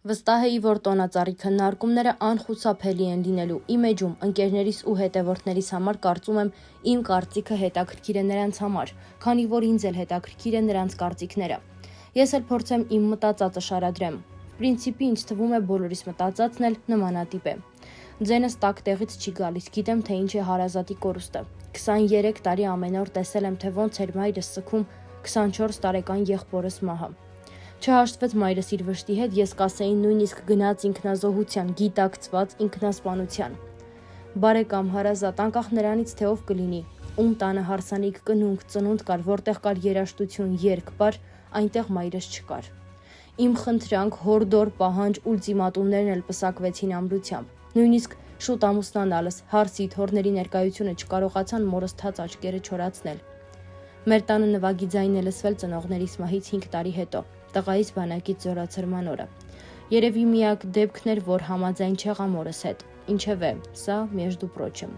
Վստահ էի, որ տոնածառի քննարկումները անխուսափելի են լինելու։ Իմ էջում ընկերներիս ու հետևորդներիս համար կարծում եմ իմ կարծիքը հետաքրքիր է նրանց համար, քանի որ ինձ էլ հետաքրքիր է նրանց կարծիքները։ Ես էլ փորձեմ իմ մտածածը շարադրեմ։ Պրինցիպի ինձ թվում է բոլորիս մտածածն էլ նմանատիպ է։ Ձենս տակ տեղից չի գալիս, գիտեմ, թե ինչ է հարազատի կորուստը։ 23 տարի ամեն օր տեսել եմ, թե ոնց էր մայրս սգում 24 տարեկան եղբորս մահը։ Չհաշտվեց մայրս իր վշտի հետ, ես կասեի նույնիսկ գնաց ինքնազոհության, գիտակցված ինքնասպանության։ Բարեկամ հարազատ, անկախ նրանից, թե ով կլինի, ում տանը հարսանիք, կնունք, ծնունդ կար, որտեղ կար երաժշտություն, երգ կար, այնտեղ մայրս չկար։ Իմ խնդրանք, հորդոր, պահանջ, ուլտիմատումներն էլ պսակվեցին ամրությամբ։ Նույնիսկ շուտ ամուսնանալս, հարսի, թոռների ներկայությունը չկարողացան մորս թաց աչքերը չորացնել։ Մեր տանը նվագի ձայն է լսվել ծնողներիս մահից 5 տարի հետո, տղայիս բանակից զորացրման օրը։ Երևի միակ դեպքն էր, որ համաձայն չեղա մորս հետ։ Ինչևէ, սա между прочим։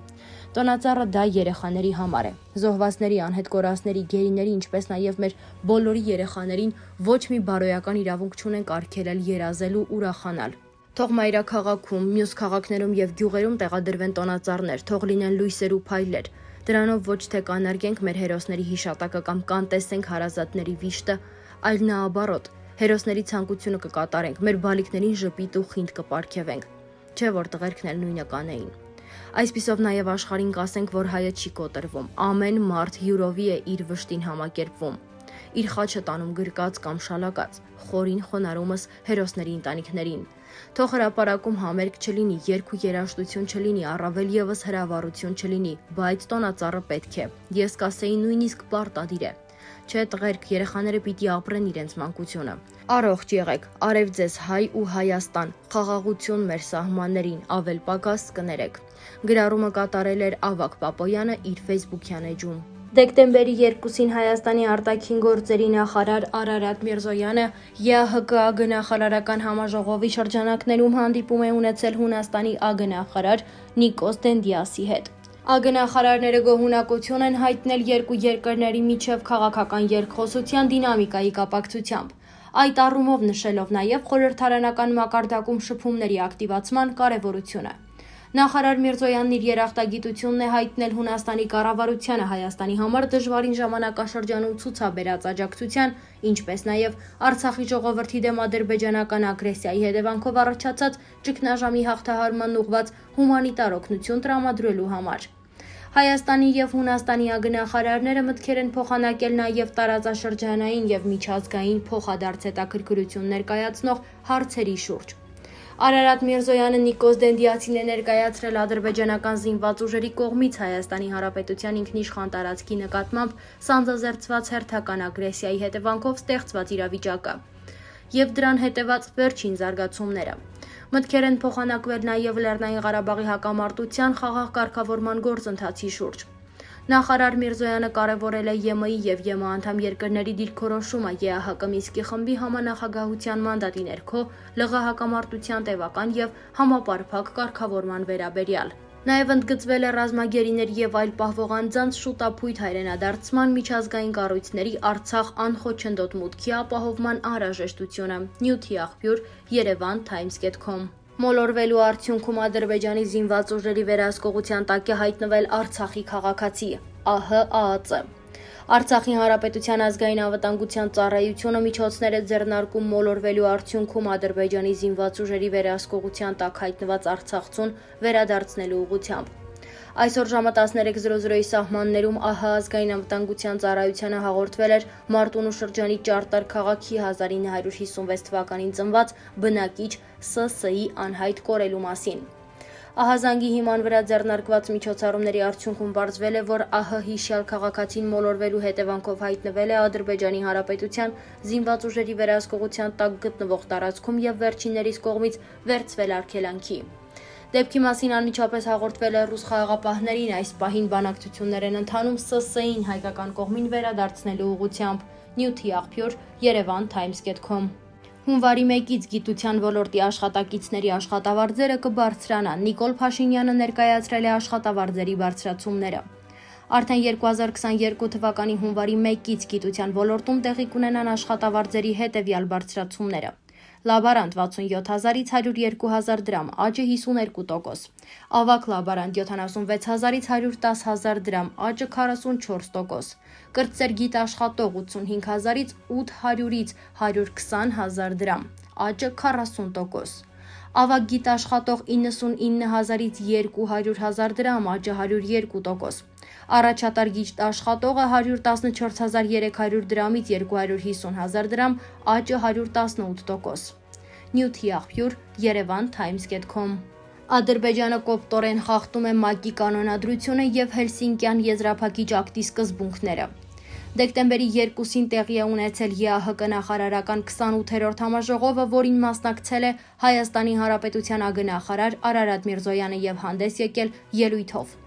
Տոնածառը դա երեխաների համար է։ Զոհվածների, անհետ կորածների, գերիների, ինչպես նաև մեր բոլորի երեխաներին ոչ մի բարոյական իրավունք չունենք արգելել երազելու, ուրախանալ։ Թող մայրաքաղաքում, մյուս քաղաքներում եւ գյուղերում տեղադրվեն տոնածառներ, թող լինեն լույսեր ու փայլեր։ Դրանով ոչ թե կանարգենք մեր հերոսների հիշատակը կամ կանտեսենք հարազատների վիշտը, այլ նաաբարոտ, հերոսների ցանկությունը կկատարենք, մեր բալիկներին ժպիտ ու խինդ կպարգևենք։ Չէ՞ որ տղերքն էլ նույնը կանեին։ Այսպիսով նաև աշխարհին կասենք, որ հայը չի կոտրվում, ամեն մարդ յուրովի է իր վշտին համակերպվում, իր խաչը տանում գրկած կամ շալակած, խորին խոնարհումս հերոսների ընտանիքներին։ Թող հրապարակում համերգ չլինի, երգ ու երաժշտություն չլինի, առավել եւս հրավառություն չլինի, բայց տոնածառը պետք է։ Ես կասեի նույնիսկ պարտադիր է։ Չէ, տղերք, երեխաները պիտի ապրեն իրենց մանկությունը։ Առողջ եղեք, արև ձեզ հայ ու Հայաստան, խաղաղություն մեր սահմաններին, ավել պակաս կներեք։ Գրառումը կատարել էր Ավագ Պապոյանը իր Facebook-յան էջում։ Դեկտեմբերի 2-ին Հայաստանի արտաքին գործերի նախարար Արարատ Միրզոյանը ԵԱՀԿ ԱԳ-նախարարական համաժողովի շրջանակներում հանդիպում է ունեցել Հունաստանի ԱԳ-նախարար Նիկոս Դենդիասի հետ։ ԱԳ-նախարարները գոհունակություն են հայտնել երկու երկրների միջև քաղաքական երկխոսության դինամիկայի կապակցությամբ, այդ առումով նշելով նաև խորհրդարանական մակարդակում շփումների ակտիվացման կարևորությունը։ Նախարար Միրզոյանն իր երախտագիտությունն է հայտնել Հունաստանի կառավարությանը Հայաստանի համար դժվարին ժամանակաշրջանում ցուցաբերած աջակցության, ինչպես նաև Արցախի ժողովրդի դեմ ադրբեջանական ագրեսիայի հետևանքով առաջացած ճգնաժամի հաղթահարման ուղղված հումանիտար օգնություն տրամադրելու համար։ Հայաստանի եւ Հունաստանի ԱԳ-նախարարները մտքեր են փոխանակել նաև տարածաշրջանային եւ միջազգային փոխադարձ հետաքրքրություն ներկայացնող հարցերի շուրջ։ Արարատ Միրզոյանը Նիկոս Դենդիասին է ներկայացրել ադրբեջանական զինված ուժերի կողմից Հայաստանի Հանրապետության ինքնիշխան տարածքի նկատմամբ սանձազերծված հերթական ագրեսիայի հետևանքով ստեղծված իրավիճակը եւ դրան հետեւած վերջին զարգացումները։ Մտքեր են փոխանակվել նաև Լեռնային Ղարաբաղի հակամարտության խաղաղ կարգավորման գործընթացի շուրջ։ Նախարար Միրզոյանը կարևորել է ԵՄ-ի եւ ԵՄ անդամ երկրների դիրքորոշումը ԵԱՀԿ Մինսկի խմբի համանախագահության մանդատի ներքո ԼՂ հակամարտության տևական եւ համապարփակ կարգավորման վերաբերյալ։ Նաև ընդգծվել է ռազմագերիների եւ այլ պահվող անձանց շուտապույտ հայրենադարձման միջազգային կառույցների Արցախ անխոչնդոտ մուտքի ապահովման անհրաժեշտությունը։ Նյութի աղբյուր Yerevan-Times.com Մոլորվելու արդյունքում Ադրբեջանի զինված ուժերի վերահսկողության տակ է հայտնվել Արցախի քաղաքացի ԱՀԱԱՑ։ Արցախի Հանրապետության ազգային անվտանգության ծառայությունը միջոցներ է ձեռնարկում մոլորվելու արդյունքում Ադրբեջանի զինված ուժերի վերահսկողության տակ հայտնված արցախցուն վերադարձնելու ուղղությամբ։ Այսօր ժամը 13:00-ի սահմաններում ԱՀ ազգային անվտանգության ծառայությանը հաղորդվել էր Մարտունու շրջանի Ճարտար քաղաքի 1956 թվականին ծնված բնակիչ ՍՍ-ի անհայտ կորելու մասին։ Ահազանգի հիման վրա ձեռնարկված միջոցառումների արդյունքում պարզվել է, որ ԱՀ հիշյալ քաղաքացին մոլորվելու հետևանքով հայտնվել է Ադրբեջանի Հանրապետության զինված ուժերի վերահսկողության տակ գտնվող տարածքում եւ վերջիններիս կողմից վերցվել արգելանքի։ Դեպքի մասին անմիջապես հաղորդվել է ռուս խաղաղապահներին, այս պահին բանակցություններ են ընթանում ՍՍ-ին հայկական կողմին վերադարձնելու ուղղությամբ։ Նյութի աղբյուր Yerevan-Times.com Հունվարի 1-ից գիտության ոլորտի աշխատակիցների աշխատավարձերը կբարձրանան։ Նիկոլ Փաշինյանը ներկայացրել է աշխատավարձերի բարձրացումները։ Արդեն 2022 թվականի հունվարի 1-ից գիտության ոլորտում տեղի կունենան աշխատավարձերի հետևյալ բարձրացումները։ լաբորանտ 67,000-ից 102,000 դրամ, աճը 52%, ավագ լաբորանտ 76,000-ից 110,000 դրամ, աճը 44%, կրտսեր գիտաշխատող 85,000-ից 800-ից 120,000 դրամ, աճը 40%, ավագ գիտաշխատող 99,000-ից 200,000 դրամ, աճը 102%, առաջատար գիտաշխատողը 114,300 դրամից 250,000 դրամ, աճը 118%, նյութի աղբյուր yerevantimes.com Ադրբեջանը կոպտորեն խախտում է ՄԱԿ-ի կանոնադրությունը և Հելսինկյան եզրափակիչ ակտի սկզբունքները։ Դեկտեմբերի 2-ին տեղի է ունեցել ԵԱՀԿ նախարարական 28-րդ համաժողովը, որին մասնակցել է Հայաստանի Հանրապետության ագնախարար Արարատ Միրզոյանը և հանդես եկել ելույթով։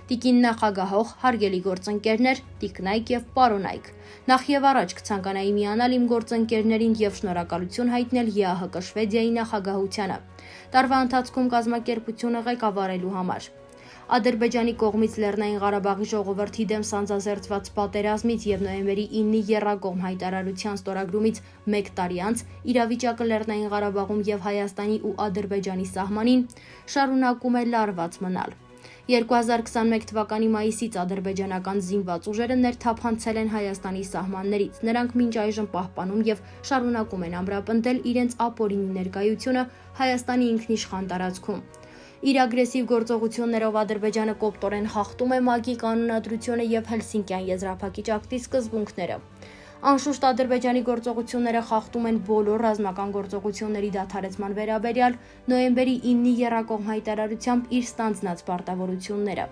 Տիկին նախագահող, հարգելի գործընկերներ, տիկնայք և պարոնայք, նախ և առաջ կցանկանայի միանալ իմ գործընկերներին և շնորհակալություն հայտնել ԵԱՀԿ Շվեդիայի նախագահությանը տարվա ընթացքում կազմակերպությունը ղեկավարելու համար։ Ադրբեջանի կողմից Լեռնային Ղարաբաղի ժողովրդի դեմ սանձազերծված պատերազմից և նոյեմբերի 9-ի եռակողմ հայտարարության ստորագրումից 1 տարի անց իրավիճակը Լեռնային Ղարաբաղում և Հայաստանի ու Ադրբեջանի սահմանին շարունակում է լարված մնալ։ 2021 թվականի մայիսից ադրբեջանական զինված ուժերը ներթափանցել են Հայաստանի սահմաններից, նրանք մինչ այժմ պահպանում և շարունակում են ամրապնդել իրենց ապօրինի ներկայությունը Հայաստանի ինքնիշխան տարածքում։ Իր ագրեսիվ գործողություններով Ադրբեջանը կոպտորեն խախտում է ՄԱԿ-ի կանոնադրությունը և Հելսինկյան եզրափակիչ ակտի սկզբունքները։ Անշուշտ Ադրբեջանի գործողությունները խախտում են բոլոր ռազմական գործողությունների դադարեցման վերաբերյալ նոյեմբերի 9-ի եռակողմ հայտարարությամբ իր ստանձնած պարտավորությունները։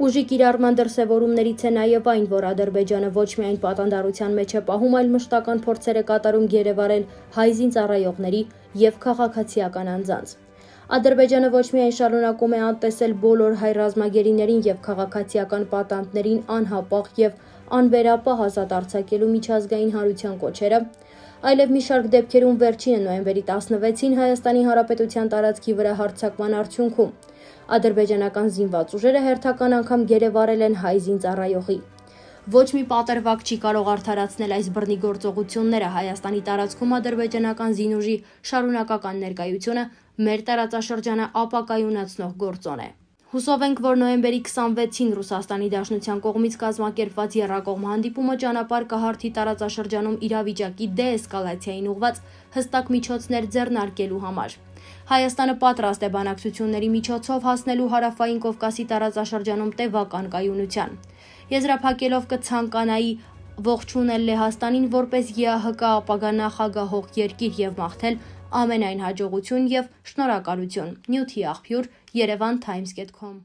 Ուժի կիրառման դրսևորումներից է նաև այն, որ Ադրբեջանը ոչ միայն պատանդարության մեջ է պահում, այլ մշտական փորձեր է կատարում գերեվարել հայ զինծառայողների և քաղաքացիական անձանց։ Ադրբեջանը ոչ միայն շարունակում է անտեսել բոլոր հայ ռազմագերիներին և քաղաքացիական պատանդներին անհապաղ և անվերապահ ազատ արձակելու միջազգային հանրության կոչերը, այլև մի շարք դեպքերում վերջինը նոյեմբերի 16-ին Հայաստանի Հանրապետության տարածքի վրա հարձակման արդյունքում ադրբեջանական զինված ուժերը հերթական անգամ գերեվարել են հայ զինծառայողի։ Ոչ մի պատրվակ չի կարող արդարացնել այս բռնի գործողությունները, Հայաստանի տարածքում ադրբեջանական զինուժի շարունակական ներկայությունը մեր տարածաշրջանը ապակայունացնող գործոն է։ Հուսով ենք, որ նոյեմբերի 26-ին Ռուսաստանի Դաշնության կողմից կազմակերպված եռակողմ հանդիպումը ճանապարհ կհարթի տարածաշրջանում իրավիճակի դեէսկալացիային ուղղված հստակ միջոցներ ձեռնարկելու համար։ Հայաստանը պատրաստ է բանակցությունների միջոցով հասնելու Հարավային Կովկասի տարածաշրջանում տևական կայունության։ Եզրափակելով կցանկանայի ողջունել Լեհաստանին որպես ԵԱՀԿ ապագա նախագահող երկիր և մաղթել ամենայն հաջողություն և շնորհակալություն։ Նյութի աղբյուր yerevantimes.com